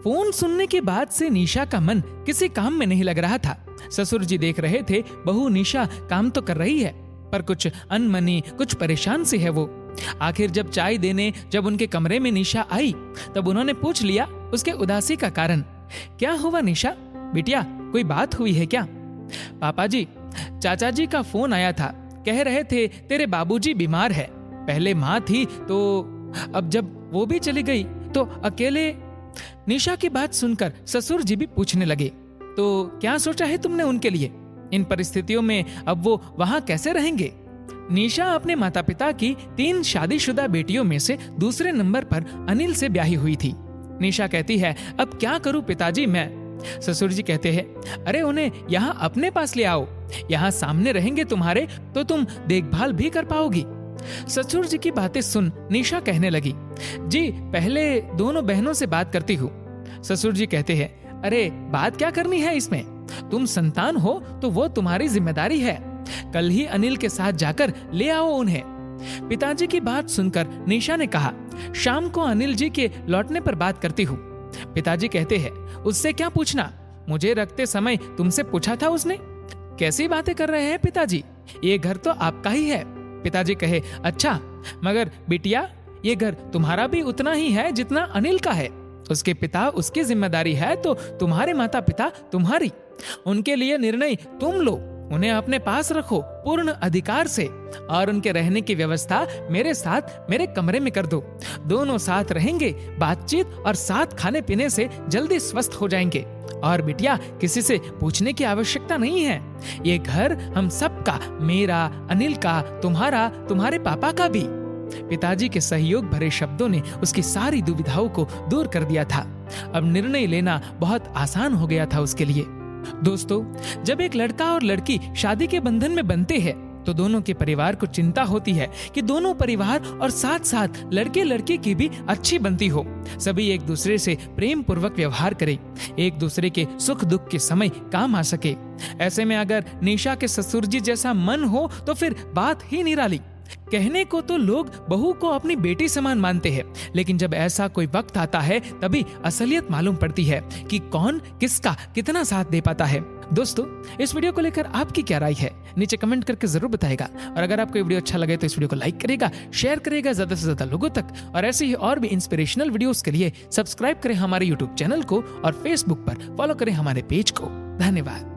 Phone सुनने के बाद से निशा का मन किसी काम में नहीं लग रहा था। ससुर जी देख रहे थे बहू निशा काम तो कर रही है, पर कुछ अनमनी, कुछ परेशान सी है वो। आखिर जब चाय देने जब उनके कमरे में निशा आई, तब उन्होंने पूछ लिया उसके उदासी का कारण। क्या हुआ निशा, बिटिया कोई बात हुई है क्या? पापा जी, चाचा जी का फोन आया था, कह रहे थे तेरे बाबूजी बीमार है। पहले माँ थी तो अब जब वो भी चली गई तो अकेले। निशा की बात सुनकर ससुर जी भी पूछने लगे, तो क्या सोचा है तुमने उनके लिए? इन परिस्थितियों में अब वो वहां कैसे रहेंगे? निशा अपने माता पिता की 3 शादीशुदा बेटियों में से दूसरे नंबर पर अनिल से ब्याही हुई थी। निशा कहती है, अब क्या करूं पिताजी मैं? ससुर जी कहते हैं, अरे उन्हें यहाँ अपने पास ले आओ, यहाँ सामने रहेंगे तुम्हारे तो तुम देखभाल भी कर पाओगी। ससुर जी की बातें सुन निशा कहने लगी, जी पहले दोनों बहनों से बात करती हूँ। ससुर जी कहते हैं, अरे बात क्या करनी है इसमें, तुम संतान हो तो वो तुम्हारी जिम्मेदारी है, कल ही अनिल के साथ जाकर ले आओ उन्हें। पिताजी की बात सुनकर निशा ने कहा, शाम को अनिल जी के लौटने पर बात करती हूँ। पिताजी कहते हैं, उससे क्या पूछना, मुझे रखते समय तुमसे पूछा था उसने। कैसी बातें कर रहे हैं पिताजी, ये घर तो आपका ही है। पिताजी कहे, अच्छा मगर बिटिया ये घर तुम्हारा भी उतना ही है जितना अनिल का है। उसके पिता उसकी जिम्मेदारी है तो तुम्हारे माता पिता तुम्हारी। उनके लिए निर्णय तुम लो, उन्हें अपने पास रखो पूर्ण अधिकार से, और उनके रहने की व्यवस्था मेरे साथ मेरे कमरे में कर दो। दोनों साथ रहेंगे, बातचीत और साथ खाने पीने से जल्दी स्वस्थ हो जाएंगे। और बिटिया किसी से पूछने की आवश्यकता नहीं है, ये घर हम सबका, मेरा, अनिल का, तुम्हारा, तुम्हारे पापा का भी। पिताजी के सहयोग भरे शब्दों ने उसकी सारी दुविधाओं को दूर कर दिया था। अब निर्णय लेना बहुत आसान हो गया था उसके लिए। दोस्तों, जब एक लड़का और लड़की शादी के बंधन में बनते हैं तो दोनों के परिवार को चिंता होती है कि दोनों परिवार और साथ साथ लड़के लड़की की भी अच्छी बनती हो, सभी एक दूसरे से प्रेम पूर्वक व्यवहार करें, एक दूसरे के सुख दुख के समय काम आ सके। ऐसे में अगर निशा के ससुर जी जैसा मन हो तो फिर बात ही निराली। कहने को तो लोग बहू को अपनी बेटी समान मानते हैं, लेकिन जब ऐसा कोई वक्त आता है तभी असलियत मालूम पड़ती है कि कौन किसका कितना साथ दे पाता है। दोस्तों, इस वीडियो को लेकर आपकी क्या राय है, नीचे कमेंट करके जरूर बताएगा। और अगर आपको ये वीडियो अच्छा लगे तो इस वीडियो को लाइक करेगा, शेयर करेगा ज्यादा से ज्यादा लोगों तक। और ऐसे ही और भी इंस्पिरेशनल वीडियोस के लिए सब्सक्राइब करें हमारे यूट्यूब चैनल को और फेसबुक पर फॉलो करें हमारे पेज को। धन्यवाद।